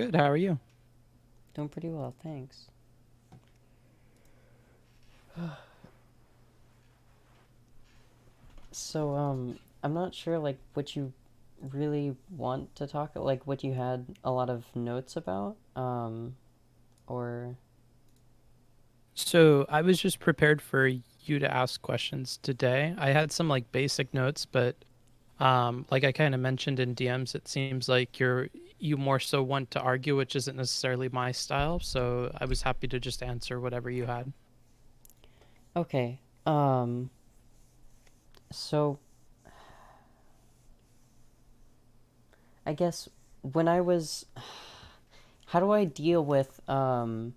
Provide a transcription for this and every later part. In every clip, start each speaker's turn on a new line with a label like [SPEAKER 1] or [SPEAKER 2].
[SPEAKER 1] Good. How are you?
[SPEAKER 2] Doing pretty well, thanks. So, I'm not sure, like, what you really want to talk, like, what you had a lot of notes about, or...
[SPEAKER 1] So I was just prepared for you to ask questions today. I had some like basic notes, but like I kind of mentioned in DMs, it seems like you more so want to argue, which isn't necessarily my style. So I was happy to just answer whatever you had.
[SPEAKER 2] Okay, so, I guess when I was... How do I deal with, I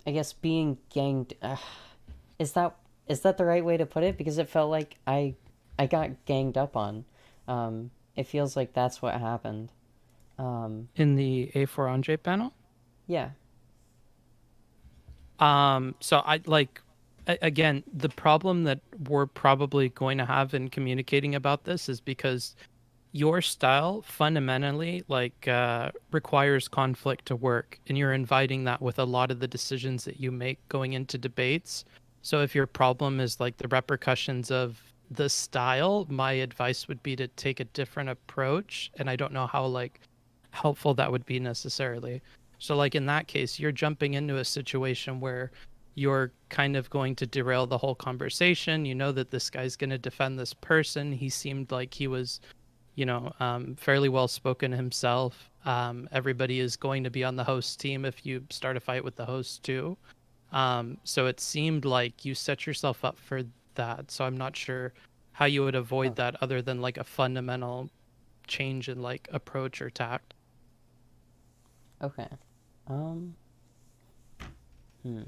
[SPEAKER 2] guess being ganged... is that is that the right way to put it? Because it felt like I got ganged up on. It feels like that's what happened. Um,
[SPEAKER 1] In the A4Andre panel.
[SPEAKER 2] yeah.
[SPEAKER 1] So I like again, the problem that we're probably going to have in communicating about this is because your style fundamentally requires conflict to work, and you're inviting that with a lot of the decisions that you make going into debates. So if your problem is like the repercussions of the style, my advice would be to take a different approach, and I don't know how like helpful that would be necessarily. So like in that case, you're jumping into a situation where you're kind of going to derail the whole conversation. You know that this guy's going to defend this person. He seemed like he was fairly well spoken himself. Everybody is going to be on the host team if you start a fight with the host too. So it seemed like you set yourself up for that. So I'm not sure how you would avoid
[SPEAKER 2] Oh,
[SPEAKER 1] that other than like a fundamental change in like approach or tact.
[SPEAKER 2] okay. Um, hmm.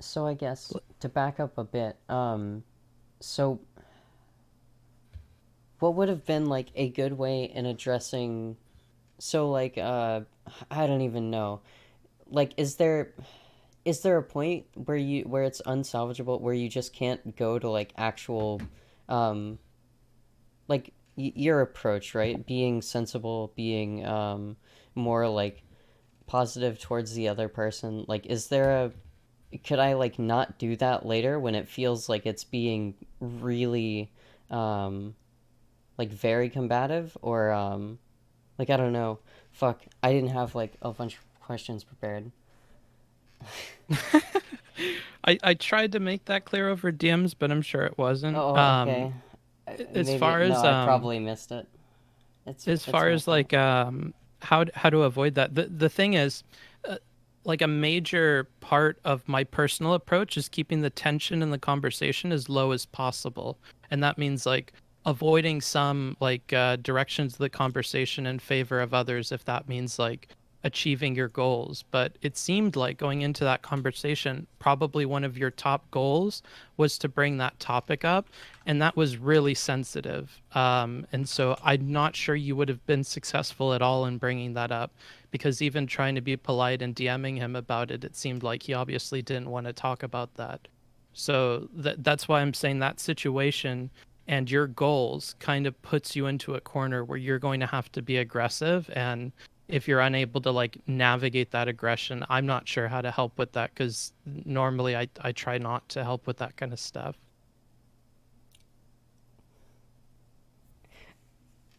[SPEAKER 2] So I guess to back up a bit, so what would have been like a good way in addressing, so like I don't even know. Like is there a point where it's unsalvageable, where you just can't go to like actual um like your approach, right? Being sensible, being more like positive towards the other person. Like is there a could I like not do that later when it feels like it's being really um like very combative, or like I don't know. Fuck, I didn't have like a bunch of questions prepared.
[SPEAKER 1] I tried to make that clear over DMs, but I'm sure it wasn't.
[SPEAKER 2] Oh, okay.
[SPEAKER 1] As
[SPEAKER 2] Maybe
[SPEAKER 1] far
[SPEAKER 2] no,
[SPEAKER 1] as
[SPEAKER 2] I probably missed it.
[SPEAKER 1] as
[SPEAKER 2] It's
[SPEAKER 1] far
[SPEAKER 2] my
[SPEAKER 1] as
[SPEAKER 2] fault.
[SPEAKER 1] like how to avoid that, the thing is, uh, like a major part of my personal approach is keeping the tension in the conversation as low as possible, and that means like avoiding some directions of the conversation in favor of others if that means like achieving your goals. But it seemed like going into that conversation, probably one of your top goals was to bring that topic up, and that was really sensitive. And so I'm not sure you would have been successful at all in bringing that up, because even trying to be polite and DMing him about it, it seemed like he obviously didn't want to talk about that. So that's why I'm saying that situation and your goals kind of puts you into a corner where you're going to have to be aggressive. And if you're unable to like navigate that aggression, I'm not sure how to help with that, because normally I try not to help with that kind of stuff.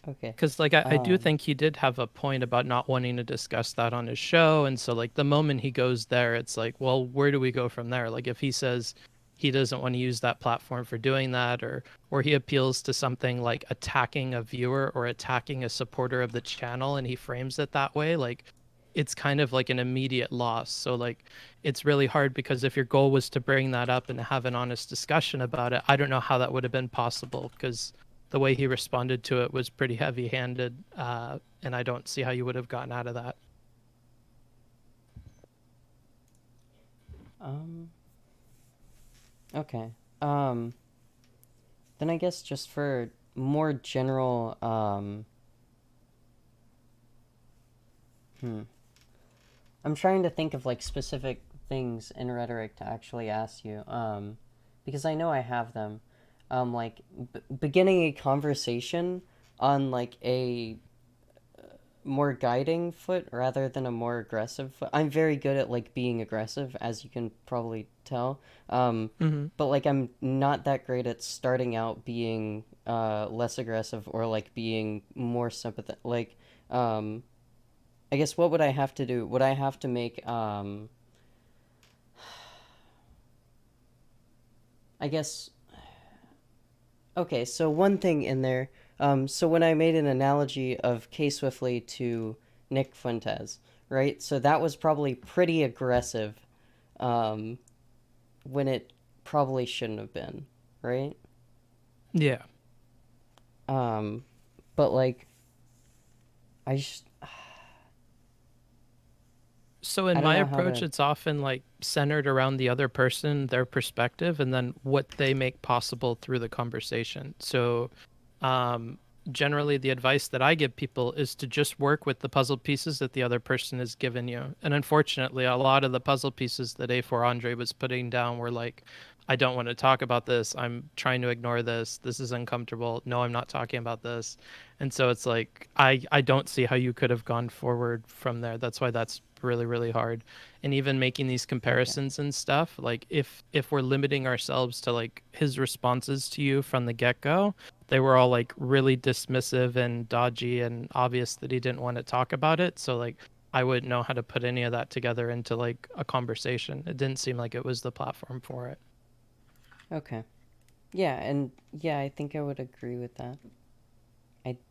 [SPEAKER 2] Okay.
[SPEAKER 1] Because I do
[SPEAKER 2] Um.
[SPEAKER 1] think he did have a point about not wanting to discuss that on his show. And so like the moment he goes there, it's like, well, where do we go from there? Like if he says he doesn't want to use that platform for doing that, or he appeals to something like attacking a viewer or attacking a supporter of the channel, and he frames it that way, like it's kind of like an immediate loss. So like it's really hard, because if your goal was to bring that up and have an honest discussion about it, I don't know how that would have been possible, because the way he responded to it was pretty heavy-handed, and I don't see how you would have gotten out of that.
[SPEAKER 2] Um. Okay. Um. Then I guess just for more general hmm. I'm trying to think of like specific things in rhetoric to actually ask you. Because I know I have them. like beginning a conversation on like a more guiding foot rather than a more aggressive foot. I'm very good at like being aggressive, as you can probably tell.
[SPEAKER 1] Hmm.
[SPEAKER 2] But like I'm not that great at starting out being less aggressive or like being more sympathetic. Like um, I guess what would I have to do? Would I have to make I guess okay, so one thing in there. So when I made an analogy of K Swiftly to Nick Fuentes, right? So that was probably pretty aggressive, um, when it probably shouldn't have been, right?
[SPEAKER 1] Yeah.
[SPEAKER 2] Um, but like, I just,
[SPEAKER 1] So
[SPEAKER 2] I
[SPEAKER 1] in
[SPEAKER 2] don't
[SPEAKER 1] my
[SPEAKER 2] know how
[SPEAKER 1] approach,
[SPEAKER 2] to.
[SPEAKER 1] it's often like centered around the other person, their perspective, and then what they make possible through the conversation. So um, generally, the advice that I give people is to just work with the puzzle pieces that the other person has given you. And unfortunately, a lot of the puzzle pieces that A4 Andre was putting down were like, I don't want to talk about this. I'm trying to ignore this. This is uncomfortable. No, I'm not talking about this. And so it's like I don't see how you could have gone forward from there. That's why that's really really hard. And even making these
[SPEAKER 2] Okay,
[SPEAKER 1] comparisons and stuff, like if we're limiting ourselves to like his responses to you from the get-go, they were all like really dismissive and dodgy and obvious that he didn't want to talk about it. So like I wouldn't know how to put any of that together into like a conversation. It didn't seem like it was the platform for it.
[SPEAKER 2] okay, yeah, and yeah, I think I would agree with that.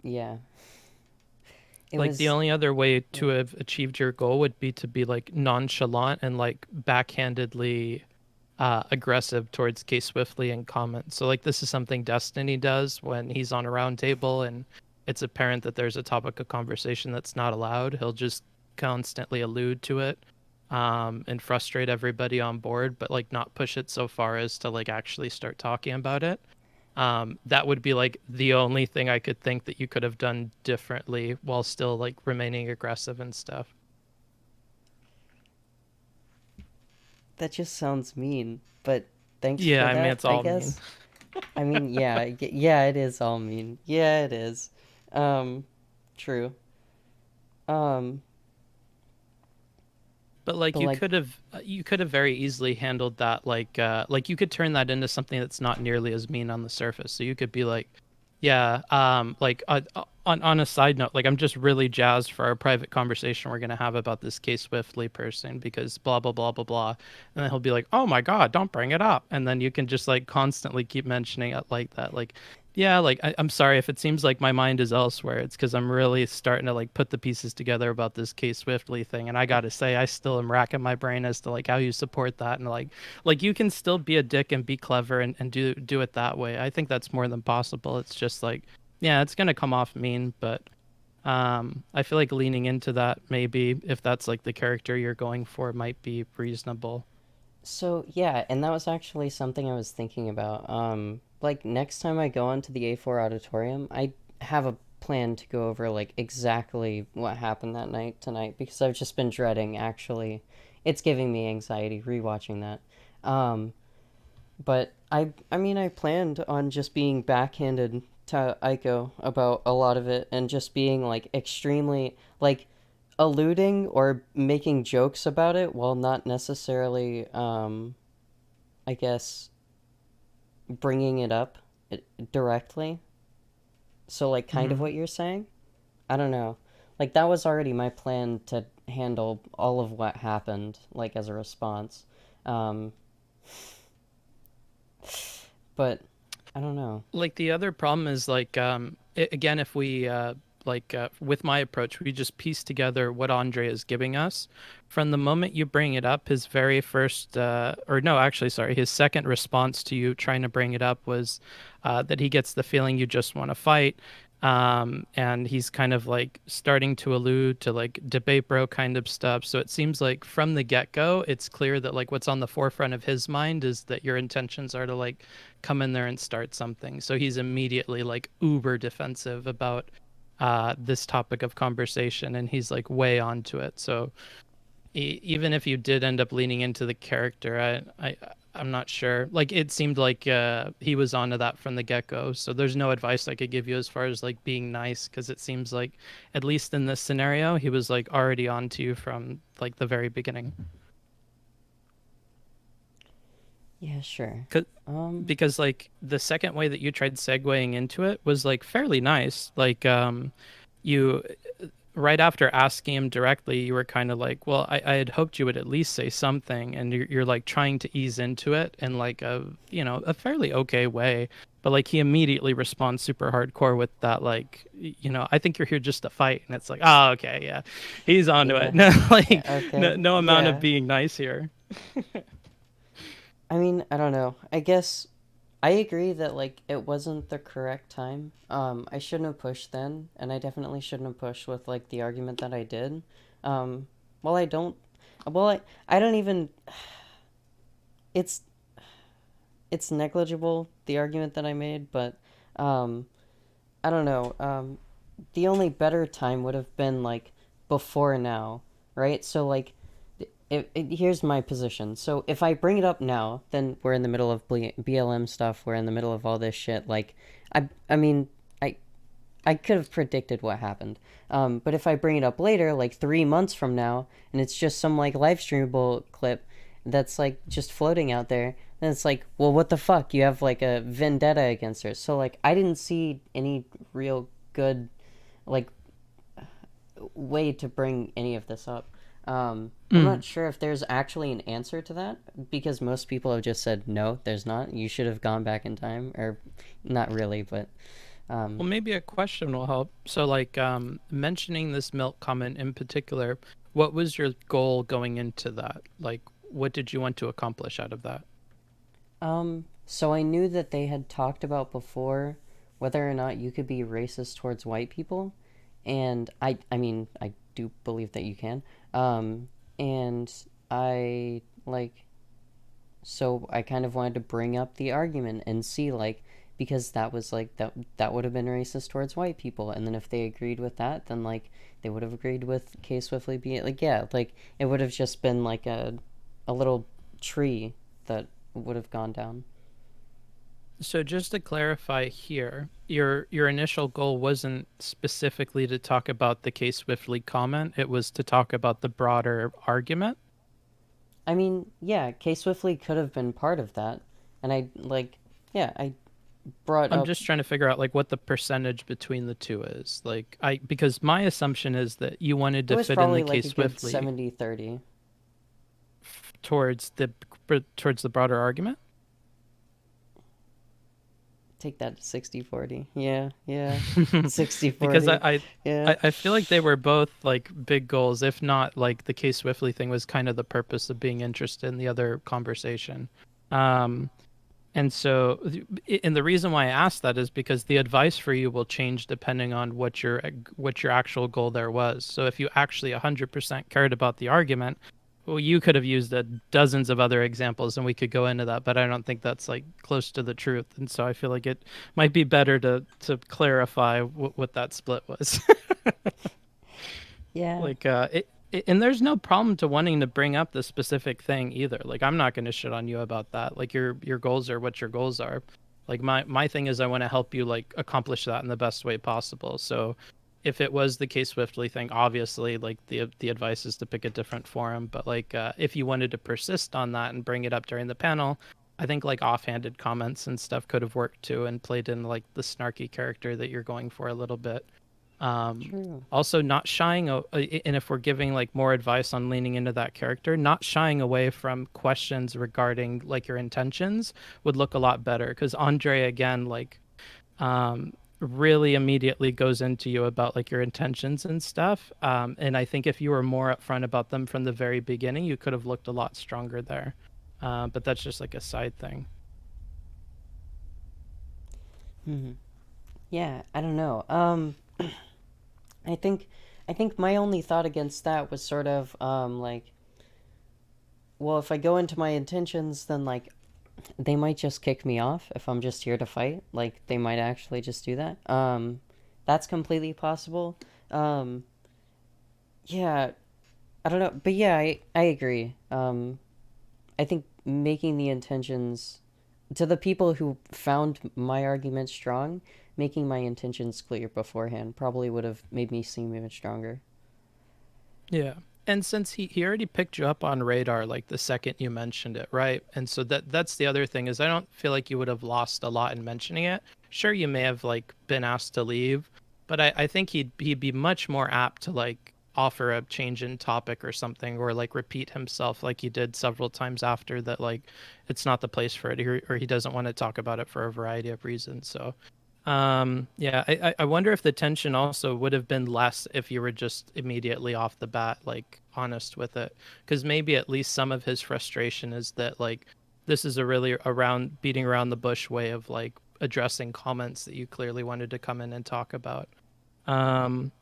[SPEAKER 2] Yeah, it
[SPEAKER 1] Like the
[SPEAKER 2] was.
[SPEAKER 1] only other way
[SPEAKER 2] Yeah.
[SPEAKER 1] to have achieved your goal would be to be like nonchalant and like backhandedly aggressive towards K Swiftly and comments. So like this is something Destiny does when he's on a round table and it's apparent that there's a topic of conversation that's not allowed. He'll just constantly allude to it and frustrate everybody on board, but like not push it so far as to like actually start talking about it. That would be like the only thing I could think that you could have done differently while still like remaining aggressive and stuff.
[SPEAKER 2] That just sounds mean, but thanks
[SPEAKER 1] Yeah,
[SPEAKER 2] for
[SPEAKER 1] I mean
[SPEAKER 2] that,
[SPEAKER 1] it's
[SPEAKER 2] I
[SPEAKER 1] all mean.
[SPEAKER 2] guess. I mean, yeah, yeah, it is all mean. Yeah, it is. Um, True. Um,
[SPEAKER 1] But like
[SPEAKER 2] but like,
[SPEAKER 1] you could have very easily handled that like you could turn that into something that's not nearly as mean on the surface. So you could be like, yeah, like on a side note, like I'm just really jazzed for our private conversation we're gonna have about this K Swiftly person because blah blah blah blah blah, and then he'll be like, oh my God, don't bring it up, and then you can just like constantly keep mentioning it like that, like. Yeah, like I'm sorry if it seems like my mind is elsewhere. It's because I'm really starting to like put the pieces together about this K Swiftly thing, and I gotta say, I still am racking my brain as to like how you support that, and like you can still be a dick and be clever and do it that way. I think that's more than possible. It's just like, yeah, it's gonna come off mean, but I feel like leaning into that maybe if that's like the character you're going for might be reasonable.
[SPEAKER 2] so yeah, and that was actually something I was thinking about. Like next time I go onto the A4 auditorium, I have a plan to go over like exactly what happened that night tonight because I've just been dreading actually. It's giving me anxiety rewatching that. Um, but I mean I planned on just being backhanded to Aiko about a lot of it and just being like extremely like alluding or making jokes about it while not necessarily I guess bringing it up directly. So like kind of
[SPEAKER 1] Hmm.
[SPEAKER 2] what you're saying? I don't know. Like that was already my plan to handle all of what happened like as a response. Um but I don't know.
[SPEAKER 1] Like the other problem is like again if we with my approach we just piece together what Andre is giving us from the moment you bring it up. His very first or no, actually sorry, his second response to you trying to bring it up was that he gets the feeling you just want to fight, and he's kind of like starting to allude to like debate bro kind of stuff. So it seems like from the get-go it's clear that like what's on the forefront of his mind is that your intentions are to like come in there and start something. So he's immediately like uber defensive about this topic of conversation and he's like way onto it. So even if you did end up leaning into the character, I'm not sure. Like it seemed like he was onto that from the get-go. So there's no advice I could give you as far as like being nice, because it seems like at least in this scenario, he was like already onto you from like the very beginning.
[SPEAKER 2] Yeah, sure.
[SPEAKER 1] 'Cause-
[SPEAKER 2] Um,
[SPEAKER 1] Because like the second way that you tried segueing into it was like fairly nice. Like you right after asking him directly, you were kind of like, well, I had hoped you would at least say something, and you're like trying to ease into it in like a, a fairly okay way. But like he immediately responds super hardcore with that, like, I think you're here just to fight. And it's like, oh, okay, yeah, he's onto it.
[SPEAKER 2] yeah.
[SPEAKER 1] No,
[SPEAKER 2] Yeah,
[SPEAKER 1] like, no,
[SPEAKER 2] okay.
[SPEAKER 1] no amount of
[SPEAKER 2] Yeah.
[SPEAKER 1] being nice here.
[SPEAKER 2] I mean, I don't know. I guess I agree that like it wasn't the correct time. I shouldn't have pushed then, and I definitely shouldn't have pushed with like the argument that I did. Um, well, I don't. Well, I don't even. It's it's negligible the argument that I made, but um, I don't know. The only better time would have been like before now, right? So like here's my position. So if I bring it up now, then we're in the middle of BLM stuff. We're in the middle of all this shit. Like, I mean, I, I could have predicted what happened. But if I bring it up later, like 3 months from now, and it's just some like live streamable clip that's like just floating out there, then it's like, well, what the fuck? You have like a vendetta against her. So like, I didn't see any real good like way to bring any of this up. I'm
[SPEAKER 1] Mm.
[SPEAKER 2] not sure if there's actually an answer to that because most people have just said no, there's not. You should have gone back in time, or not really, but
[SPEAKER 1] Well, maybe a question will help. So, like, mentioning this milk comment in particular, what was your goal going into that? Like, what did you want to accomplish out of that?
[SPEAKER 2] so I knew that they had talked about before whether or not you could be racist towards white people, and I mean, I do believe that you can. And I like so I kind of wanted to bring up the argument and see like because that was like that would have been racist towards white people, and then if they agreed with that, then like they would have agreed with K Swiftly being like yeah, like it would have just been like a little tree that would have gone down.
[SPEAKER 1] So, just to clarify here, your initial goal wasn't specifically to talk about the K Swiftly comment. It was to talk about the broader argument.
[SPEAKER 2] I mean, yeah, K Swiftly could have been part of that, and I like yeah, I brought
[SPEAKER 1] I'm
[SPEAKER 2] up
[SPEAKER 1] just trying to figure out like what the percentage between the two is. Like because my assumption is that you wanted
[SPEAKER 2] it
[SPEAKER 1] to
[SPEAKER 2] was
[SPEAKER 1] fit in the
[SPEAKER 2] probably
[SPEAKER 1] K
[SPEAKER 2] like a good
[SPEAKER 1] Swiftly
[SPEAKER 2] 70-30.
[SPEAKER 1] towards the broader argument.
[SPEAKER 2] Take that 60-40. Yeah, yeah. sixty
[SPEAKER 1] Because
[SPEAKER 2] forty. Yeah.
[SPEAKER 1] I feel like they were both like big goals, if not like the K Swiftly thing was kind of the purpose of being interested in the other conversation. Um, and so, and the reason why I asked that is because the advice for you will change depending on what your actual goal there was. So if you actually 100% cared about the argument, well, you could have used dozens of other examples, and we could go into that, but I don't think that's like close to the truth. And so I feel like it might be better to clarify what that split was.
[SPEAKER 2] Yeah.
[SPEAKER 1] Like and there's no problem to wanting to bring up the specific thing either. Like I'm not going to shit on you about that. Like your goals are what your goals are. Like my thing is I want to help you like accomplish that in the best way possible. So if it was the K Swiftly thing, obviously like the advice is to pick a different forum, but like if you wanted to persist on that and bring it up during the panel, I think like offhanded comments and stuff could have worked too and played in like the snarky character that you're going for a little bit.
[SPEAKER 2] True.
[SPEAKER 1] Also not shying and if we're giving like more advice on leaning into that character, not shying away from questions regarding like your intentions would look a lot better, because Andre again like really immediately goes into you about like your intentions and stuff, and I think if you were more upfront about them from the very beginning, you could have looked a lot stronger there. But that's just like a side thing.
[SPEAKER 2] Hmm. Yeah, I don't know. I think I think my only thought against that was sort of like well, if I go into my intentions, then like they might just kick me off if I'm just here to fight. Like they might actually just do that. That's completely possible. Um, yeah, I don't know, but yeah, I agree. I think making the intentions to the people who found my argument strong, making my intentions clear beforehand probably would have made me seem even stronger.
[SPEAKER 1] Yeah. And since he already picked you up on radar like the second you mentioned it, right? And so that's the other thing is I don't feel like you would have lost a lot in mentioning it. Sure, you may have like been asked to leave, but I think he'd be much more apt to like offer a change in topic or something or like repeat himself like he did several times after that like it's not the place for it or he doesn't want to talk about it for a variety of reasons. So yeah, I wonder if the tension also would have been less if you were just immediately off the bat, like honest with it. Because maybe at least some of his frustration is that like this is a really around beating around the bush way of like addressing comments that you clearly wanted to come in and talk about. Um,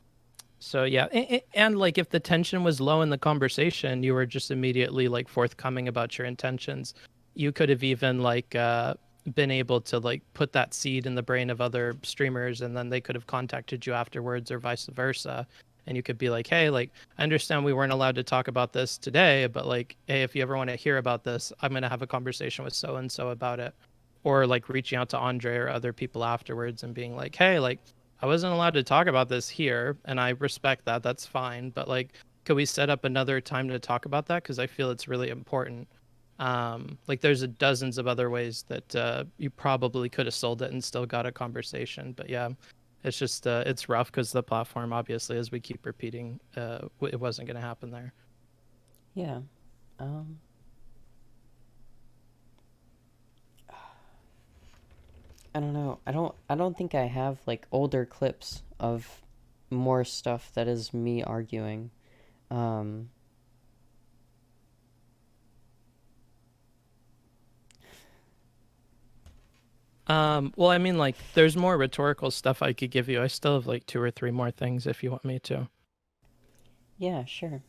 [SPEAKER 1] so yeah, and like if the tension was low in the conversation, you were just immediately like forthcoming about your intentions. You could have even like been able to like put that seed in the brain of other streamers, and then they could have contacted you afterwards, or vice versa. And you could be like, hey, like I understand we weren't allowed to talk about this today, but like, hey, if you ever want to hear about this, I'm gonna have a conversation with so and so about it, or like reaching out to Andre or other people afterwards and being like, hey, like I wasn't allowed to talk about this here, and I respect that. That's fine. But like, could we set up another time to talk about that? Because I feel it's really important. Like there's dozens of other ways that you probably could have sold it and still got a conversation. But yeah, it's just it's rough because the platform, obviously, as we keep repeating, it wasn't going to happen there.
[SPEAKER 2] Yeah. Um, I don't know. I don't think I have like older clips of more stuff that is me arguing. Um,
[SPEAKER 1] Well, I mean, like, there's more rhetorical stuff I could give you. I still have like two or three more things if you want me to.
[SPEAKER 2] yeah, sure.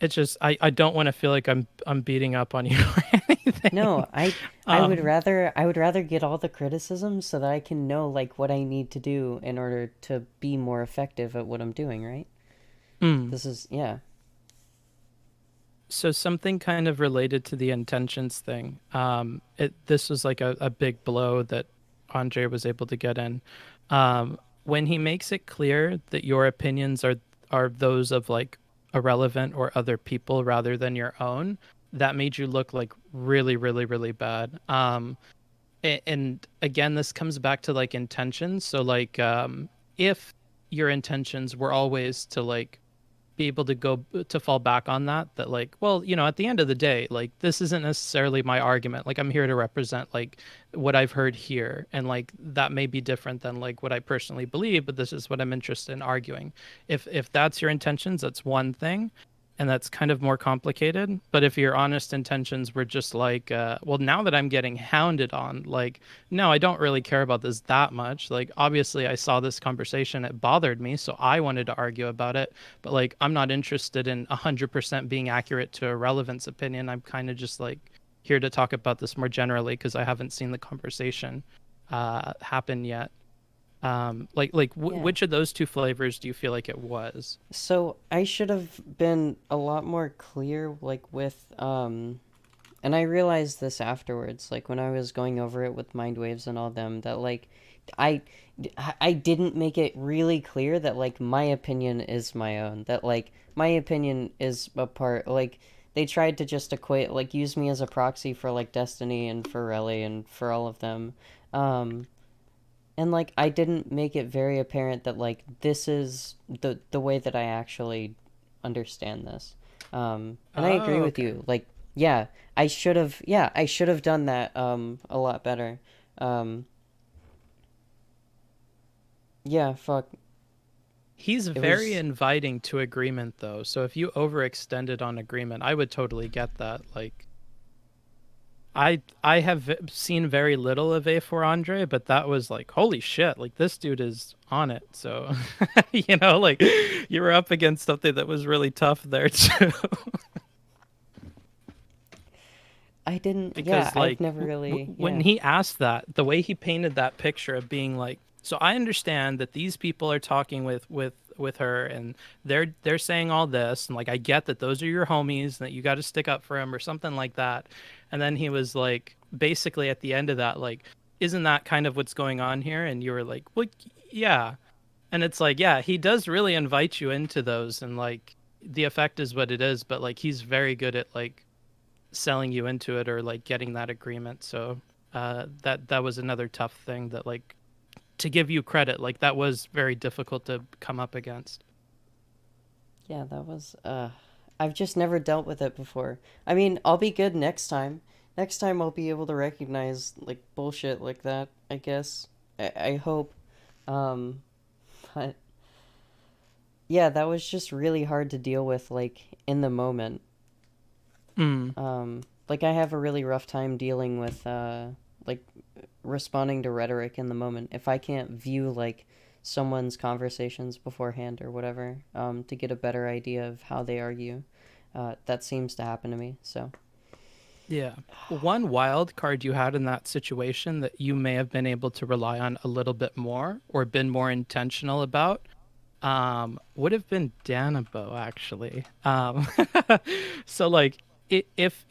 [SPEAKER 1] It's just I don't want to feel like I'm beating up on you or anything.
[SPEAKER 2] No,
[SPEAKER 1] Um,
[SPEAKER 2] I would rather get all the criticism so that I can know like what I need to do in order to be more effective at what I'm doing, right?
[SPEAKER 1] mm.
[SPEAKER 2] This is yeah.
[SPEAKER 1] So something kind of related to the intentions thing. This was like a big blow that Andre was able to get in. When he makes it clear that your opinions are those of like irrelevant or other people rather than your own, that made you look like really, really, really bad. And again, this comes back to like intentions. So like, if your intentions were always to like be able to go to fall back on that like well at the end of the day like this isn't necessarily my argument like I'm here to represent like what I've heard here and like that may be different than like what I personally believe but this is what I'm interested in arguing if that's your intentions that's one thing and that's kind of more complicated but if your honest intentions were just like well now that I'm getting hounded on like no I don't really care about this that much like obviously I saw this conversation it bothered me so I wanted to argue about it but like I'm not interested in 100% being accurate to a relevance opinion I'm kind of just like here to talk about this more generally because I haven't seen the conversation happen yet
[SPEAKER 2] Yeah.
[SPEAKER 1] which of those two flavors do you feel like it was?
[SPEAKER 2] So I should have been a lot more clear like with and I realized this afterwards like when I was going over it with mind waves and all them that like I I didn't make it really clear that like my opinion is my own that like my opinion is a part like they tried to just equate like use me as a proxy for like Destiny and for Relly and for all of them. Um and like I didn't make it very apparent that like this is the way that I actually understand this. And I agree
[SPEAKER 1] Oh,
[SPEAKER 2] with
[SPEAKER 1] okay.
[SPEAKER 2] you. Like yeah, I should have done that a lot better. Um yeah, fuck.
[SPEAKER 1] He's
[SPEAKER 2] It
[SPEAKER 1] very
[SPEAKER 2] was
[SPEAKER 1] inviting to agreement, though. So if you overextended on agreement, I would totally get that. Like, I have seen very little of A4Andre, but that was like, holy shit! Like this dude is on it. So, like you were up against something that was really tough there too.
[SPEAKER 2] I didn't yeah,
[SPEAKER 1] Because
[SPEAKER 2] I've
[SPEAKER 1] like
[SPEAKER 2] never really
[SPEAKER 1] when
[SPEAKER 2] yeah.
[SPEAKER 1] he asked that the way he painted that picture of being like so I understand that these people are talking with with her, and they're saying all this, and like I get that those are your homies, and that you got to stick up for him or something like that. And then he was like, basically at the end of that, like, isn't that kind of what's going on here? And you were like, well, yeah. And it's like, yeah, he does really invite you into those, and like the effect is what it is, but like he's very good at like selling you into it or like getting that agreement. So that was another tough thing that like, to give you credit, like that was very difficult to come up against.
[SPEAKER 2] Yeah, that was I've just never dealt with it before. I mean, I'll be good next time. Next time I'll be able to recognize like bullshit like that, I guess. I hope. Um but yeah, that was just really hard to deal with like in the moment.
[SPEAKER 1] Mm.
[SPEAKER 2] Like I have a really rough time dealing with like responding to rhetoric in the moment. If I can't view like someone's conversations beforehand or whatever, to get a better idea of how they argue, that seems to happen to me. So
[SPEAKER 1] Yeah. One wild card you had in that situation that you may have been able to rely on a little bit more or been more intentional about would have been Danabo actually. So like if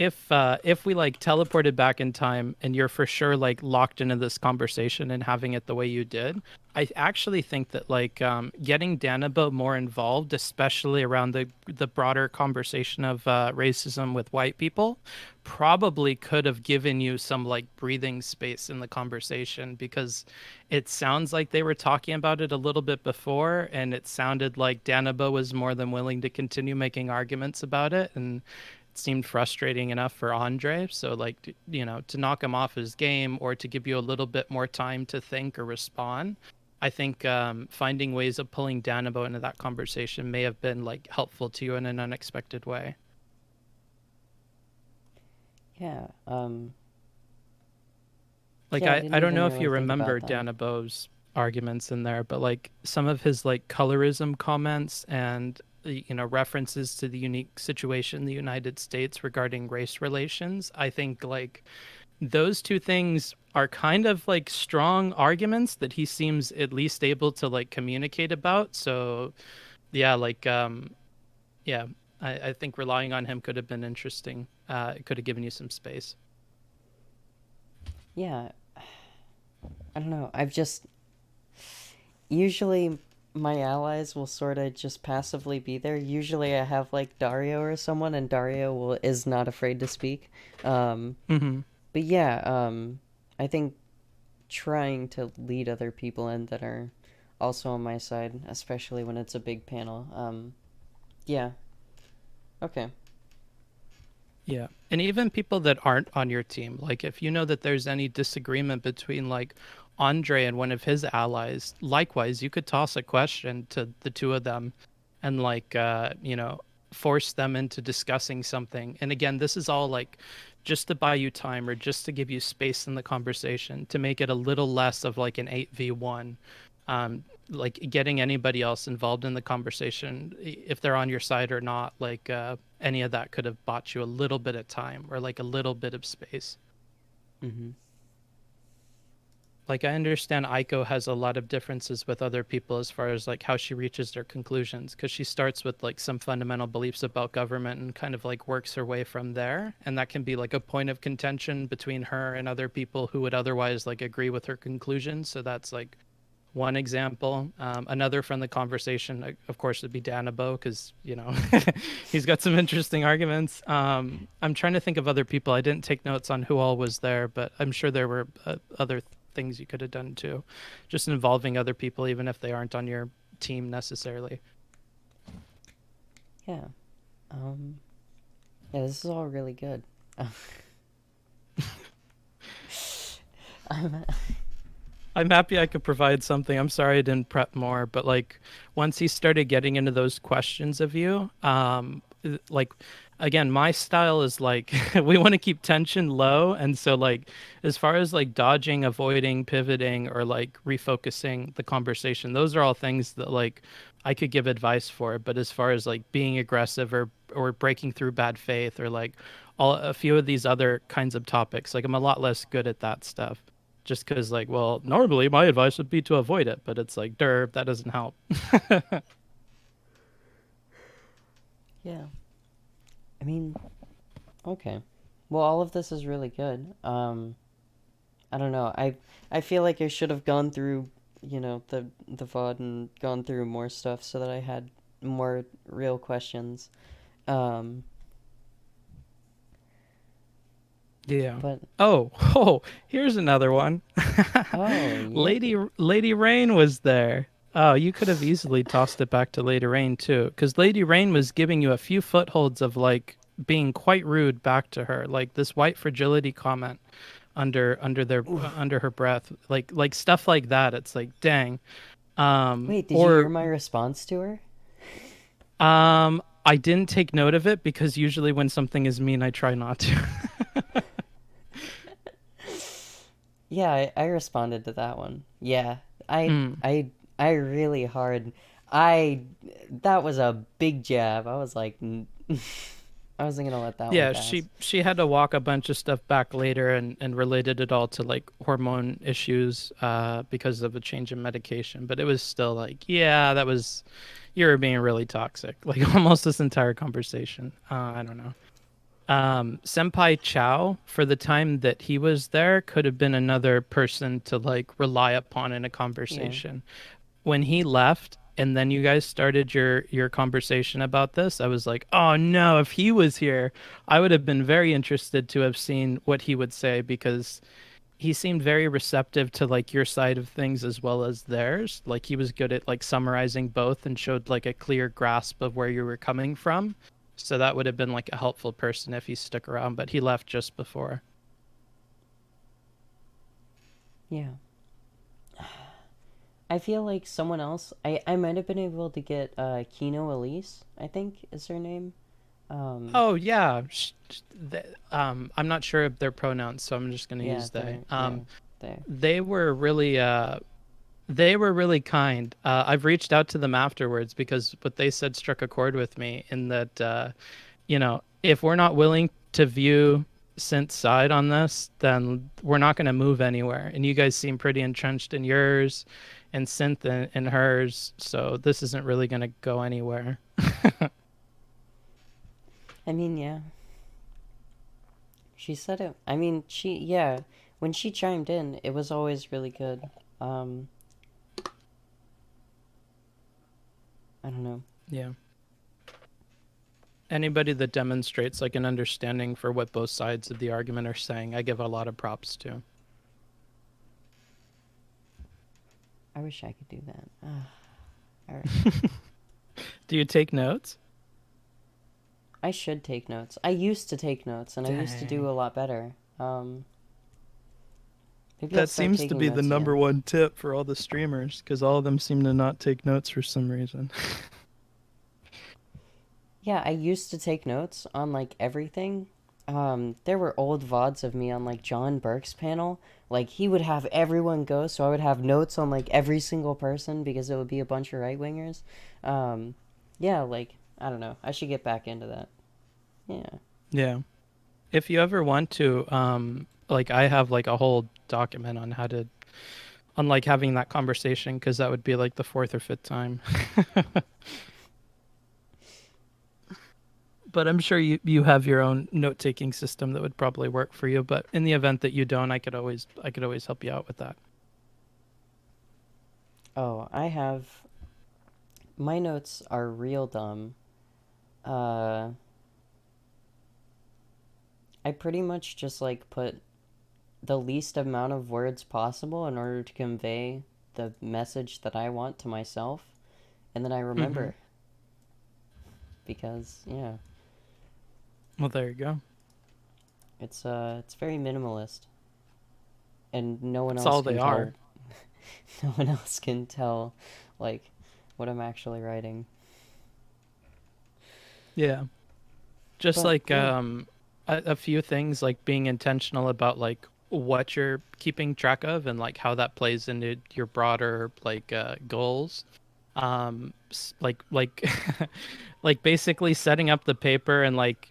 [SPEAKER 1] we like teleported back in time and you're for sure like locked into this conversation and having it the way you did, I actually think that like getting Danabo more involved, especially around the broader conversation of racism with white people, probably could have given you some like breathing space in the conversation, because it sounds like they were talking about it a little bit before, and it sounded like Danabo was more than willing to continue making arguments about it, and it seemed frustrating enough for Andre. So like, you know, to knock him off his game or to give you a little bit more time to think or respond, I think finding ways of pulling Danabo into that conversation may have been like helpful to you in an unexpected way.
[SPEAKER 2] yeah,
[SPEAKER 1] Like
[SPEAKER 2] yeah, I
[SPEAKER 1] I
[SPEAKER 2] didn't
[SPEAKER 1] don't
[SPEAKER 2] even
[SPEAKER 1] know if
[SPEAKER 2] really
[SPEAKER 1] you
[SPEAKER 2] think
[SPEAKER 1] remember
[SPEAKER 2] about that.
[SPEAKER 1] Danabo's arguments in there, but like some of his like colorism comments and you know references to the unique situation in the United States regarding race relations, I think like those two things are kind of like strong arguments that he seems at least able to like communicate about. So yeah, like yeah, I think relying on him could have been interesting. It could have given you some space.
[SPEAKER 2] Yeah, I don't know. I've just usually my allies will sort of just passively be there. Usually I have like Dario or someone, and Dario will is not afraid to speak. Um,
[SPEAKER 1] Hmm.
[SPEAKER 2] but yeah, I think trying to lead other people in that are also on my side, especially when it's a big panel. Yeah, okay.
[SPEAKER 1] Yeah. And even people that aren't on your team, like if you know that there's any disagreement between like Andre and one of his allies, likewise, you could toss a question to the two of them and like you know, force them into discussing something. And again, this is all like just to buy you time or just to give you space in the conversation to make it a little less of like an 8v1. Like getting anybody else involved in the conversation, if they're on your side or not, like any of that could have bought you a little bit of time or like a little bit of space.
[SPEAKER 2] Mm-hmm.
[SPEAKER 1] Like I understand Aiko has a lot of differences with other people as far as like how she reaches their conclusions, because she starts with like some fundamental beliefs about government and kind of like works her way from there, and that can be like a point of contention between her and other people who would otherwise like agree with her conclusions. So that's like one example. Another from the conversation, of course, would be Danabo, because you know he's got some interesting arguments. I'm trying to think of other people. I didn't take notes on who all was there, but I'm sure there were other things you could have done too, just involving other people, even if they aren't on your team necessarily.
[SPEAKER 2] Yeah. Um, yeah, this is all really good. I'm,
[SPEAKER 1] I'm happy I could provide something. I'm sorry I didn't prep more, but like once he started getting into those questions of you, like again, my style is like we want to keep tension low, and so like as far as like dodging, avoiding, pivoting, or like refocusing the conversation, those are all things that like I could give advice for. But as far as like being aggressive or breaking through bad faith or like all a few of these other kinds of topics, like I'm a lot less good at that stuff, just because like well normally my advice would be to avoid it, but it's like derp, that doesn't help.
[SPEAKER 2] Yeah. I mean, okay. Well, all of this is really good. I don't know. I feel like I should have gone through, the VOD and gone through more stuff so that I had more real questions. Um,
[SPEAKER 1] Yeah.
[SPEAKER 2] but
[SPEAKER 1] Oh, oh, here's another one.
[SPEAKER 2] oh yeah,
[SPEAKER 1] Lady Rain was there. Oh, you could have easily tossed it back to Lady Rain too, because Lady Rain was giving you a few footholds of like being quite rude back to her, like this white fragility comment under her breath, like stuff like that. It's like, dang.
[SPEAKER 2] wait, did you hear
[SPEAKER 1] Or
[SPEAKER 2] my response to her?
[SPEAKER 1] I didn't take note of it because usually when something is mean, I try not to.
[SPEAKER 2] Yeah, I responded to that one. Yeah, I
[SPEAKER 1] Mm.
[SPEAKER 2] I I really hard. I That was a big jab. I was like, I wasn't gonna let that one
[SPEAKER 1] Yeah,
[SPEAKER 2] pass.
[SPEAKER 1] she had to walk a bunch of stuff back later and related it all to like hormone issues because of a change in medication. But it was still like, yeah, that was you were being really toxic. Like almost this entire conversation. I don't know. Senpai Chow, for the time that he was there, could have been another person to like rely upon in a
[SPEAKER 2] Yeah.
[SPEAKER 1] conversation. When he left and then you guys started your conversation about this, I was like, "Oh no, if he was here, I would have been very interested to have seen what he would say because he seemed very receptive to like your side of things as well as theirs. Like he was good at like summarizing both and showed like a clear grasp of where you were coming from. So that would have been like a helpful person if he stuck around, but he left just before.
[SPEAKER 2] Yeah. I feel like someone else. I might have been able to get Kino Elise. I think is her name. Um,
[SPEAKER 1] Oh yeah, I'm not sure of their pronouns, so I'm just gonna
[SPEAKER 2] yeah,
[SPEAKER 1] use they.
[SPEAKER 2] there.
[SPEAKER 1] They were really they were really kind. I've reached out to them afterwards because what they said struck a chord with me in that if we're not willing to view Synth's side on this, then we're not going to move anywhere. And you guys seem pretty entrenched in yours and Synth in hers, so this isn't really going to go anywhere.
[SPEAKER 2] I mean, yeah. She said it. I mean, yeah. When she chimed in, it was always really good. Um, I don't know.
[SPEAKER 1] Yeah. Anybody that demonstrates like an understanding for what both sides of the argument are saying, I give a lot of props to.
[SPEAKER 2] I wish I could do that. All right.
[SPEAKER 1] Do you take notes?
[SPEAKER 2] I should take notes. I used to take notes, and I used to do
[SPEAKER 1] Dang.
[SPEAKER 2] a lot better. Maybe I'll
[SPEAKER 1] That
[SPEAKER 2] start
[SPEAKER 1] seems to
[SPEAKER 2] taking
[SPEAKER 1] be the
[SPEAKER 2] notes
[SPEAKER 1] number
[SPEAKER 2] again.
[SPEAKER 1] one tip for all the streamers because all of them seem to not take notes for some reason.
[SPEAKER 2] Yeah, I used to take notes on like everything. There were old VODs of me on like John Burke's panel. Like he would have everyone go, so I would have notes on like every single person because it would be a bunch of right wingers. Um, yeah, like I don't know. I should get back into that. Yeah.
[SPEAKER 1] Yeah. If you ever want to, like I have like a whole document on how to, on like having that conversation because that would be like the fourth or fifth time. But I'm sure you have your own note taking system that would probably work for you. But in the event that you don't, I could always help you out with that.
[SPEAKER 2] Oh, I have my notes are real dumb. Uh, I pretty much just like put the least amount of words possible in order to convey the message that I want to myself, and then I
[SPEAKER 1] Mm-hmm.
[SPEAKER 2] remember because yeah,
[SPEAKER 1] Well, there you go.
[SPEAKER 2] it's very minimalist, and no one
[SPEAKER 1] That's
[SPEAKER 2] else
[SPEAKER 1] all
[SPEAKER 2] can
[SPEAKER 1] they are.
[SPEAKER 2] tell. No one else can tell, like, what I'm actually writing.
[SPEAKER 1] Yeah. Just
[SPEAKER 2] But
[SPEAKER 1] like
[SPEAKER 2] yeah,
[SPEAKER 1] a few things like being intentional about like what you're keeping track of and like how that plays into your broader like goals. Like like basically setting up the paper and like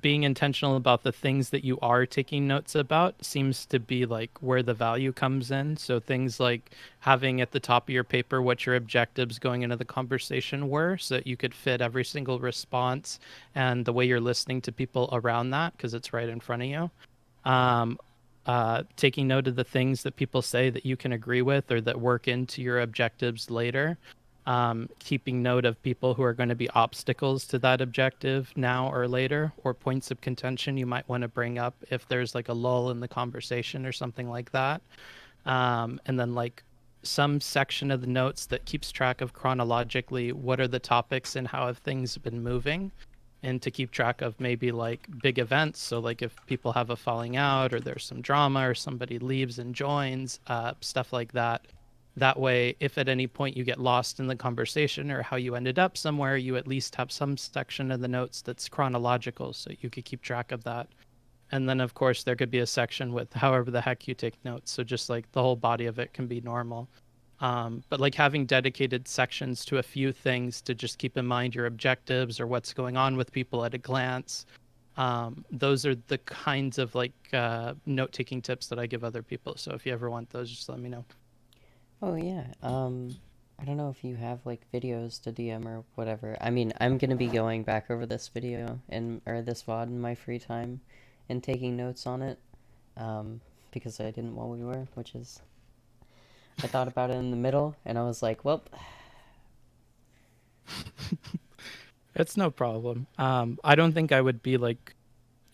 [SPEAKER 1] being intentional about the things that you are taking notes about seems to be like where the value comes in. So things like having at the top of your paper what your objectives going into the conversation were, so that you could fit every single response and the way you're listening to people around that because it's right in front of you. um, Taking note of the things that people say that you can agree with or that work into your objectives later. Keeping note of people who are going to be obstacles to that objective now or later, or points of contention you might want to bring up if there's like a lull in the conversation or something like that. And then like some section of the notes that keeps track of chronologically what are the topics and how have things been moving, and to keep track of maybe like big events. So like if people have a falling out or there's some drama or somebody leaves and joins, stuff like that. That way, if at any point you get lost in the conversation or how you ended up somewhere, you at least have some section of the notes that's chronological so you could keep track of that. And then, of course, there could be a section with however the heck you take notes. So just like the whole body of it can be normal. But like having dedicated sections to a few things to just keep in mind your objectives or what's going on with people at a glance. Those are the kinds of like note taking tips that I give other people. So if you ever want those, just let me know.
[SPEAKER 2] Oh yeah. I don't know if you have like videos to DM or whatever. I mean, I'm gonna be going back over this video and or this VOD in my free time and taking notes on it. Because I didn't while we were, which is I thought about it in the middle and I was like, well,
[SPEAKER 1] It's no problem. I don't think I would be like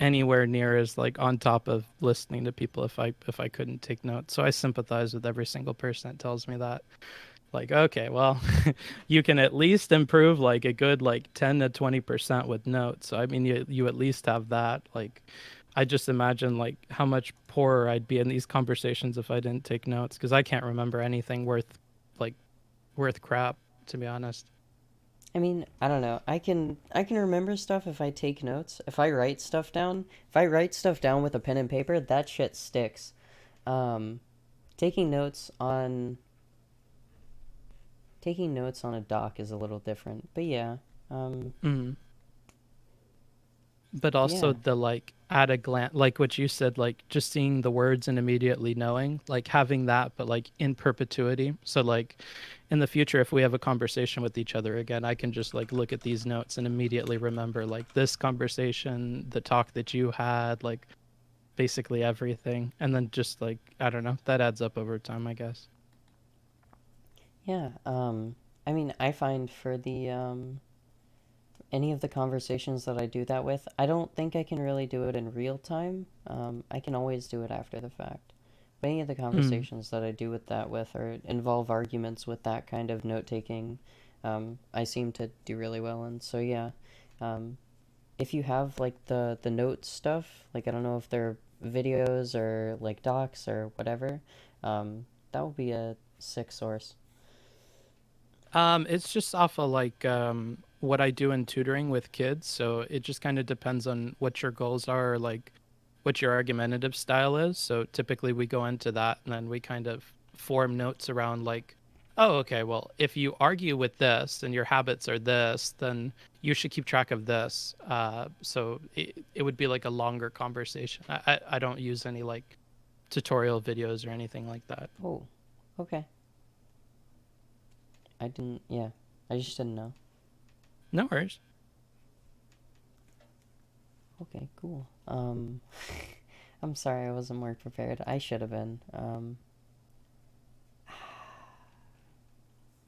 [SPEAKER 1] anywhere near as like on top of listening to people if I couldn't take notes. So I sympathize with every single person that tells me that. Like, okay, well, you can at least improve like a good like 10 to 20% with notes. So I mean, you at least have that. Like, I just imagine like how much poorer I'd be in these conversations if I didn't take notes because I can't remember anything like worth crap, to be honest.
[SPEAKER 2] I mean, I don't know. I can remember stuff if I take notes. If I write stuff down, if I write stuff down with a pen and paper, that shit sticks. Um, taking notes on taking notes on a doc is a little different, but yeah, um,
[SPEAKER 1] Mm. But also
[SPEAKER 2] yeah,
[SPEAKER 1] the like at a glance, like what you said, like just seeing the words and immediately knowing, like having that, but like in perpetuity. So like in the future, if we have a conversation with each other again, I can just like look at these notes and immediately remember like this conversation, the talk that you had, like basically everything. And then just like, I don't know, that adds up over time, I guess.
[SPEAKER 2] yeah. I mean, I find for the any of the conversations that I do that with, I don't think I can really do it in real time. I can always do it after the fact. But any of the
[SPEAKER 1] Mm.
[SPEAKER 2] conversations that I do with that with or involve arguments with that kind of note taking, I seem to do really well in. So yeah, um, if you have like the note stuff, like I don't know if they're videos or like docs or whatever, that would be a sick source.
[SPEAKER 1] It's just off of like what I do in tutoring with kids. So it just kind of depends on what your goals are, or like what your argumentative style is. So typically we go into that and then we kind of form notes around like, oh, okay, well, if you argue with this and your habits are this, then you should keep track of this. So it would be like a longer conversation. I don't use any like tutorial videos or anything like that.
[SPEAKER 2] Oh, okay. I didn't. Yeah, I just didn't know.
[SPEAKER 1] No worries.
[SPEAKER 2] Okay, cool. I'm sorry I wasn't more prepared. I should have been.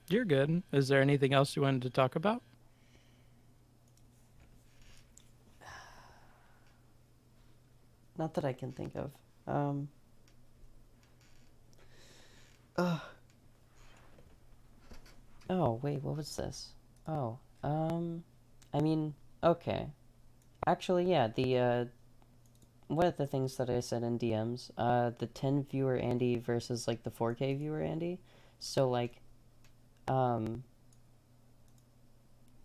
[SPEAKER 1] You're good. Is there anything else you wanted to talk about?
[SPEAKER 2] Not that I can think of. Um, ugh. Oh, wait, what was this? Oh, I mean, okay. Actually, yeah, one of the things that I said in DMs, the 10 viewer Andy versus like the 4K viewer Andy. So like, um,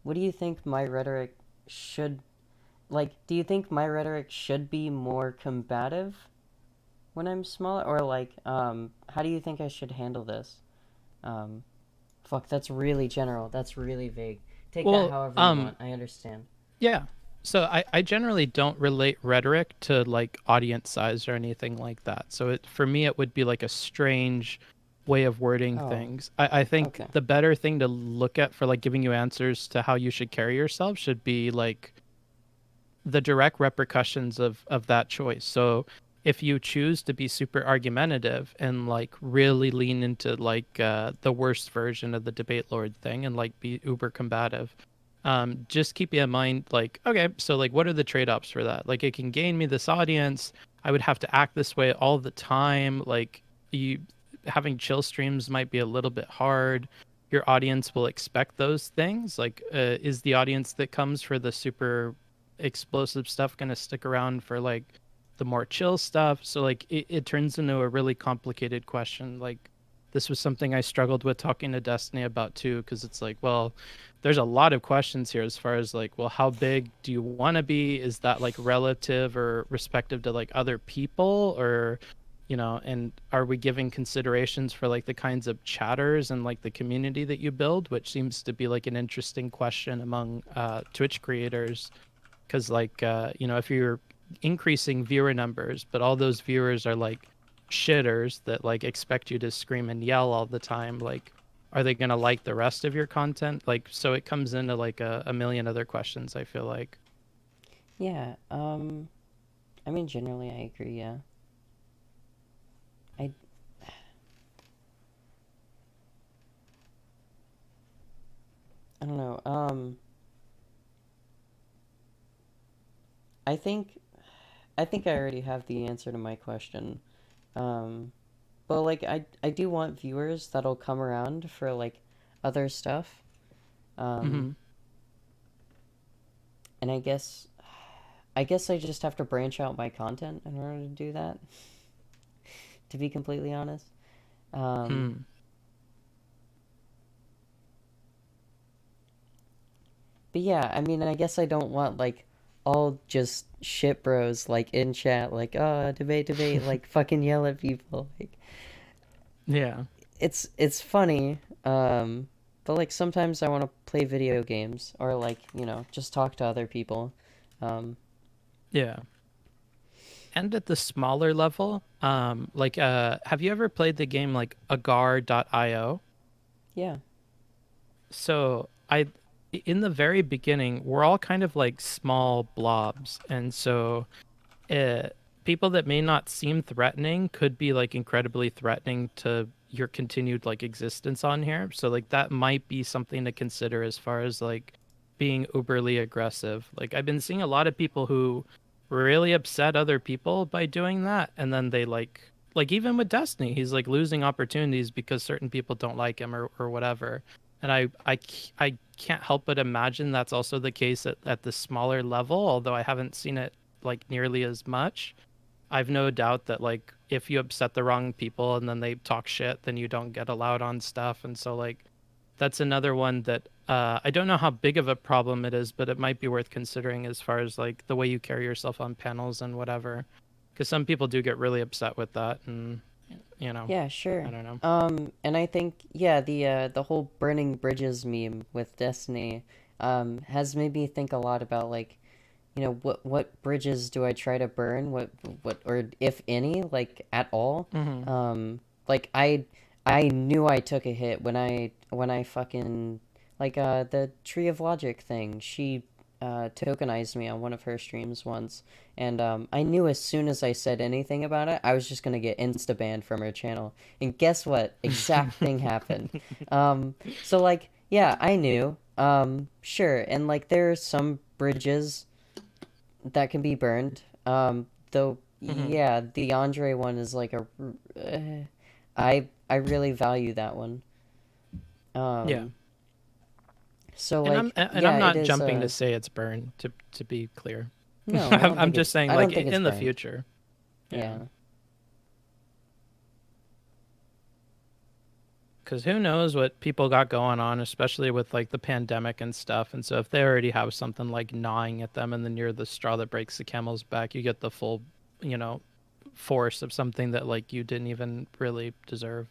[SPEAKER 2] what do you think my rhetoric should like? Do you think my rhetoric should be more combative when I'm smaller, or like, how do you think I should handle this? Um, Fuck, that's really general. That's really vague. Take that
[SPEAKER 1] Well,
[SPEAKER 2] however you want. I understand.
[SPEAKER 1] yeah. So I generally don't relate rhetoric to like audience size or anything like that. So for me it would be like a strange way of wording
[SPEAKER 2] Oh,
[SPEAKER 1] things. I think
[SPEAKER 2] okay.
[SPEAKER 1] the better thing to look at for like giving you answers to how you should carry yourself should be like the direct repercussions of that choice. So if you choose to be super argumentative and like really lean into like the worst version of the debate lord thing and like be uber combative, just keep in mind like okay, so like what are the trade-offs for that? Like it can gain me this audience. I would have to act this way all the time. Like you having chill streams might be a little bit hard. Your audience will expect those things. Like, is the audience that comes for the super explosive stuff going to stick around for like the more chill stuff? So like it turns into a really complicated question. Like this was something I struggled with talking to Destiny about too, because it's like, well, there's a lot of questions here as far as like, well, how big do you want to be? Is that like relative or respective to like other people, or and are we giving considerations for like the kinds of chatters and like the community that you build, which seems to be like an interesting question among Twitch creators, because like if you're increasing viewer numbers but all those viewers are like shitters that like expect you to scream and yell all the time, like are they going to like the rest of your content? Like so it comes into like a million other questions, I feel like.
[SPEAKER 2] Yeah. I mean, generally, I agree. Yeah. I I don't know. I think I already have the answer to my question. Um, but like I do want viewers that'll come around for like other stuff. Um,
[SPEAKER 1] Hmm.
[SPEAKER 2] and I guess I just have to branch out my content in order to do that, to be completely honest. Um,
[SPEAKER 1] Hmm.
[SPEAKER 2] but yeah, I mean, I guess I don't want like all just shit bros like in chat like, "Oh, debate, like fucking yell at people." Like
[SPEAKER 1] Yeah.
[SPEAKER 2] it's funny. But like sometimes I want to play video games or like, just talk to other people. Um,
[SPEAKER 1] Yeah. And at the smaller level, like have you ever played the game like agar.io?
[SPEAKER 2] yeah.
[SPEAKER 1] So I in the very beginning, we're all kind of like small blobs. And so uh, people that may not seem threatening could be like incredibly threatening to your continued like existence on here. So like that might be something to consider as far as like being uberly aggressive. Like I've been seeing a lot of people who really upset other people by doing that, and then they like even with Destiny, he's like losing opportunities because certain people don't like him or whatever. And I can't help but imagine that's also the case at the smaller level, although I haven't seen it like nearly as much. I've no doubt that like if you upset the wrong people and then they talk shit, then you don't get allowed on stuff. And so like that's another one that I don't know how big of a problem it is, but it might be worth considering as far as like the way you carry yourself on panels and whatever. Because some people do get really upset with that, and you know,
[SPEAKER 2] Yeah,
[SPEAKER 1] I
[SPEAKER 2] sure.
[SPEAKER 1] don't know.
[SPEAKER 2] And I think yeah, the whole burning bridges meme with Destiny has made me think a lot about like, what bridges do I try to burn? What or if any, like at all?
[SPEAKER 1] Hmm.
[SPEAKER 2] Like I knew I took a hit when I fucking like the Tree of Logic thing. She tokenized me on one of her streams once, and I knew as soon as I said anything about it, I was just gonna get insta banned from her channel. And guess what? Exact thing happened. So like, yeah, I knew. Sure, and like there are some bridges that can be burned. Though,
[SPEAKER 1] Hmm.
[SPEAKER 2] yeah, the Andre one is like a. I really value that one.
[SPEAKER 1] Yeah.
[SPEAKER 2] Um, so
[SPEAKER 1] And
[SPEAKER 2] like,
[SPEAKER 1] I'm
[SPEAKER 2] yeah, it
[SPEAKER 1] not
[SPEAKER 2] is
[SPEAKER 1] jumping to
[SPEAKER 2] a.
[SPEAKER 1] say it's burned to be clear.
[SPEAKER 2] No, I don't
[SPEAKER 1] I'm
[SPEAKER 2] think
[SPEAKER 1] just
[SPEAKER 2] it's.
[SPEAKER 1] saying
[SPEAKER 2] I
[SPEAKER 1] like
[SPEAKER 2] don't think it's
[SPEAKER 1] in the
[SPEAKER 2] burned.
[SPEAKER 1] future. Yeah.
[SPEAKER 2] Yeah.
[SPEAKER 1] Because who knows what people got going on, especially with like the pandemic and stuff. And so if they already have something like gnawing at them, and then you're the straw that breaks the camel's back, you get the full, you know, force of something that like you didn't even really deserve.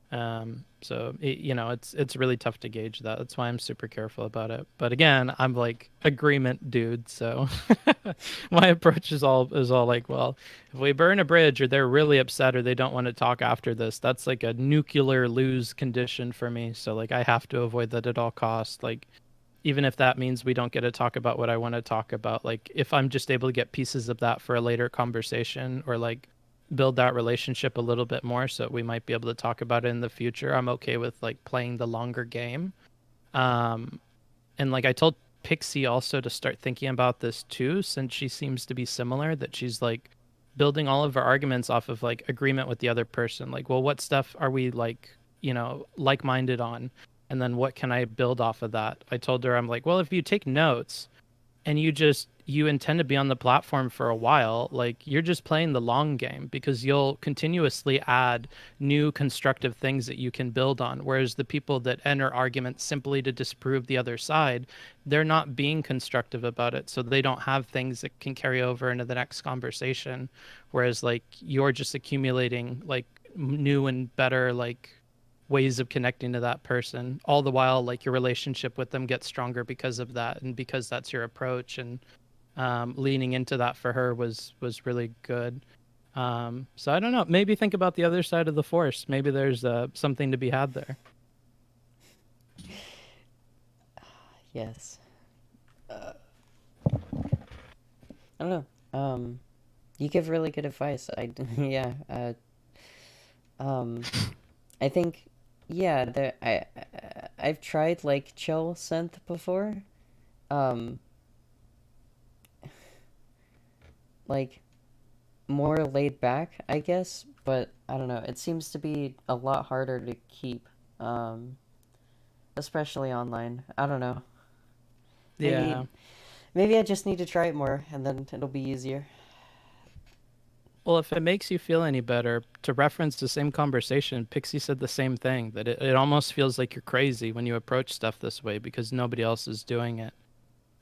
[SPEAKER 1] So it's really tough to gauge that. That's why I'm super careful about it. But again, I'm like agreement dude, so my approach is all like, well, if we burn a bridge or they're really upset or they don't want to talk after this, that's like a nuclear lose condition for me. So like I have to avoid that at all costs. Like even if that means we don't get to talk about what I want to talk about, like if I'm just able to get pieces of that for a later conversation or like build that relationship a little bit more so we might be able to talk about it in the future, I'm okay with like playing the longer game. Um, and like I told Pixie also to start thinking about this too, since she seems to be similar, that she's like building all of her arguments off of like agreement with the other person. Like, well, what stuff are we like, like-minded on? And then what can I build off of that? I told her, I'm like, well, if you take notes and you intend to be on the platform for a while, like you're just playing the long game because you'll continuously add new constructive things that you can build on. Whereas the people that enter arguments simply to disprove the other side, they're not being constructive about it. So they don't have things that can carry over into the next conversation. Whereas like you're just accumulating like new and better like ways of connecting to that person, all the while like your relationship with them gets stronger because of that and because that's your approach. And leaning into that for her was really good. So I don't know, maybe think about the other side of the force. Maybe there's something to be had there.
[SPEAKER 2] Yes. I don't know. You give really good advice. Yeah. Um, I think, yeah. I've tried like chill synth before. Um, like more laid back, I guess. But I don't know. It seems to be a lot harder to keep. Um, especially online. I don't know.
[SPEAKER 1] Yeah.
[SPEAKER 2] Maybe maybe I just need to try it more, and then it'll be easier.
[SPEAKER 1] Well, if it makes you feel any better, to reference the same conversation, Pixie said the same thing, that it almost feels like you're crazy when you approach stuff this way because nobody else is doing it.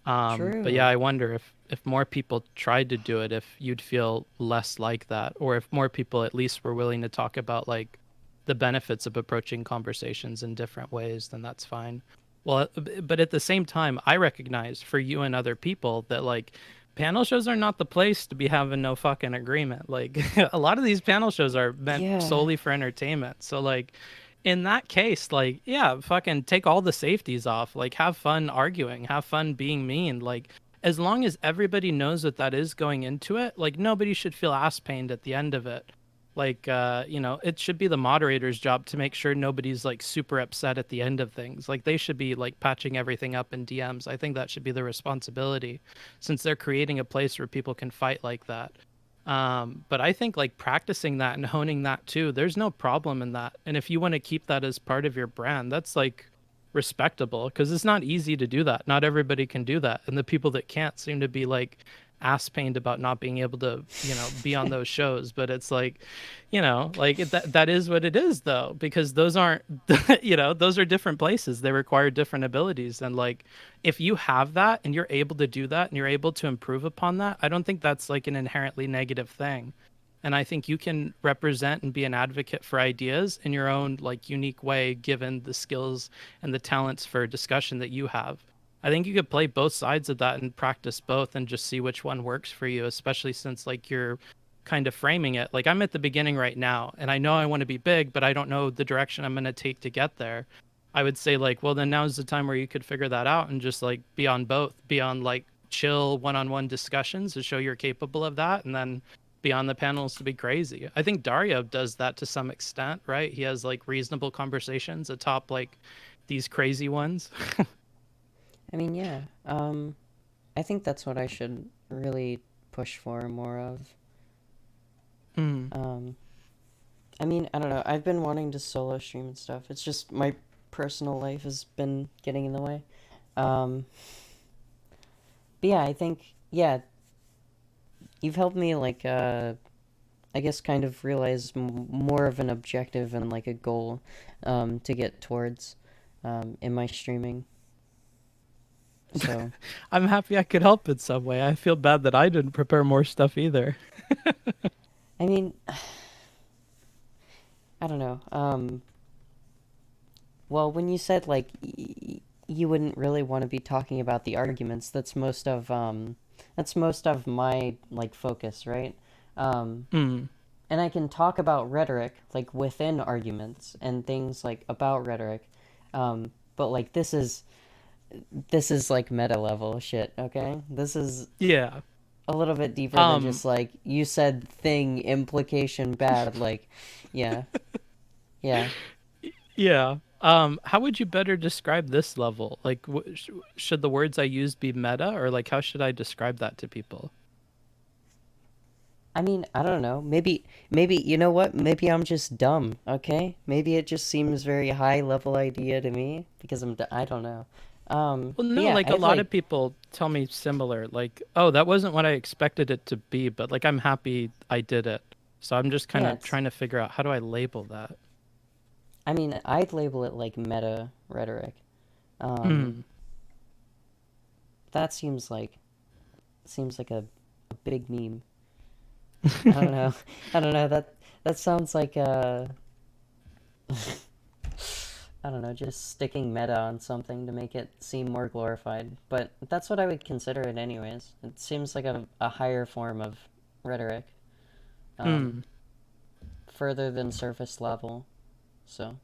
[SPEAKER 1] But yeah,
[SPEAKER 2] True.
[SPEAKER 1] I wonder if more people tried to do it, if you'd feel less like that, or if more people at least were willing to talk about like the benefits of approaching conversations in different ways, then that's fine. Well, but at the same time, I recognize for you and other people that like panel shows are not the place to be having no fucking agreement. Like a lot of these panel shows are meant
[SPEAKER 2] Yeah.
[SPEAKER 1] solely for entertainment. So like in that case, like, yeah, fucking take all the safeties off. Like, have fun arguing, have fun being mean. Like, as long as everybody knows that that is going into it, like, nobody should feel ass pained at the end of it. Like, it should be the moderator's job to make sure nobody's like super upset at the end of things. Like, they should be like patching everything up in DMs. I think that should be the responsibility since they're creating a place where people can fight like that. But I think like practicing that and honing that too, there's no problem in that. And if you want to keep that as part of your brand, that's like respectable because it's not easy to do that. Not everybody can do that. And the people that can't seem to be like ass pained about not being able to, be on those shows. But it's like, like that is what it is though, because those aren't, those are different places. They require different abilities. And like, if you have that and you're able to do that and you're able to improve upon that, I don't think that's like an inherently negative thing. And I think you can represent and be an advocate for ideas in your own like unique way, given the skills and the talents for discussion that you have. I think you could play both sides of that and practice both and just see which one works for you, especially since like you're kind of framing it. Like I'm at the beginning right now and I know I want to be big, but I don't know the direction I'm going to take to get there. I would say like, well, then now's the time where you could figure that out and just like be on both, be on like chill one-on-one discussions to show you're capable of that, and then be on the panels to be crazy. I think Dario does that to some extent, right? He has like reasonable conversations atop like these crazy ones.
[SPEAKER 2] I mean, yeah. I think that's what I should really push for more of.
[SPEAKER 1] Mm.
[SPEAKER 2] Um, I mean, I don't know. I've been wanting to solo stream and stuff. It's just my personal life has been getting in the way. Um, but yeah, I think, yeah, you've helped me, like, I guess kind of realize more of an objective and, like, a goal, to get towards, in my streaming. So,
[SPEAKER 1] I'm happy I could help in some way. I feel bad that I didn't prepare more stuff either.
[SPEAKER 2] I mean, I don't know. Well, when you said like you wouldn't really want to be talking about the arguments, that's most of my like focus, right? Um,
[SPEAKER 1] Mm,
[SPEAKER 2] and I can talk about rhetoric like within arguments and things like about rhetoric. But like this is like meta level shit, okay? This is
[SPEAKER 1] yeah.
[SPEAKER 2] a little bit deeper than
[SPEAKER 1] Um,
[SPEAKER 2] just like you said thing implication bad like yeah. Yeah.
[SPEAKER 1] yeah. How would you better describe this level? Like, should the words I use be meta, or like, how should I describe that to people?
[SPEAKER 2] I mean, I don't know. Maybe you know what? Maybe I'm just dumb, okay? Maybe it just seems very high level idea to me because I don't know.
[SPEAKER 1] Well,
[SPEAKER 2] But
[SPEAKER 1] no,
[SPEAKER 2] yeah,
[SPEAKER 1] like a
[SPEAKER 2] I
[SPEAKER 1] lot
[SPEAKER 2] like
[SPEAKER 1] of people tell me similar, like, oh, that wasn't what I expected it to be, but like, I'm happy I did it. So I'm just kind
[SPEAKER 2] yeah,
[SPEAKER 1] of
[SPEAKER 2] it's
[SPEAKER 1] trying to figure out how do I label that?
[SPEAKER 2] I mean, I'd label it like meta rhetoric. Um
[SPEAKER 1] Hmm.
[SPEAKER 2] that seems like a big meme. I don't know. I don't know. That sounds like I don't know, just sticking meta on something to make it seem more glorified. But that's what I would consider it anyways. It seems like a higher form of rhetoric, um,
[SPEAKER 1] Hmm.
[SPEAKER 2] further than surface level. So,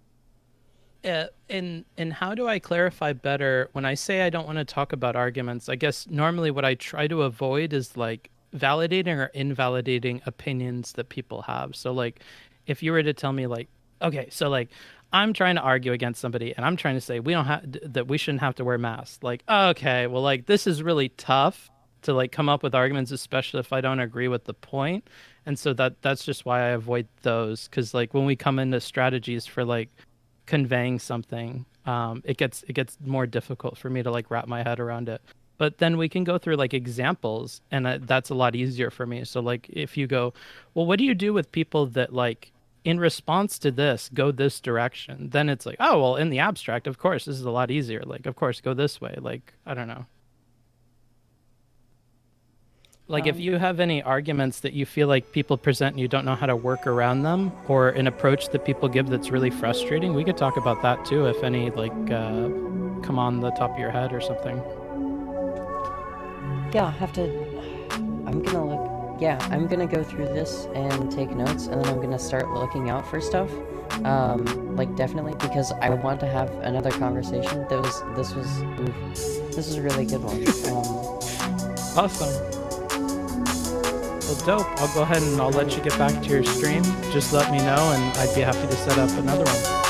[SPEAKER 1] And how do I clarify better when I say I don't want to talk about arguments? I guess normally what I try to avoid is like validating or invalidating opinions that people have. So like if you were to tell me like, okay, so like I'm trying to argue against somebody and I'm trying to say we don't have that we shouldn't have to wear masks. Like, okay, well like this is really tough to like come up with arguments, especially if I don't agree with the point. And so that's just why I avoid those because like when we come into strategies for like conveying something, it gets more difficult for me to like wrap my head around it. But then we can go through like examples, and that's a lot easier for me. So like if you go, well, what do you do with people that like in response to this go this direction? Then it's like, oh well, in the abstract, of course, this is a lot easier. Like of course, go this way. Like I don't know. Like if
[SPEAKER 2] um,
[SPEAKER 1] you have any arguments that you feel like people present and you don't know how to work around them, or an approach that people give that's really frustrating, we could talk about that too. If any like come on the top of your head or something.
[SPEAKER 2] yeah, I'll have to. I'm gonna look. Yeah, I'm gonna go through this and take notes, and then I'm gonna start looking out for stuff. Like definitely because I want to have another conversation. This was a really good one.
[SPEAKER 1] Awesome. Well, dope. I'll go ahead and I'll let you get back to your stream. Just let me know, and I'd be happy to set up another one.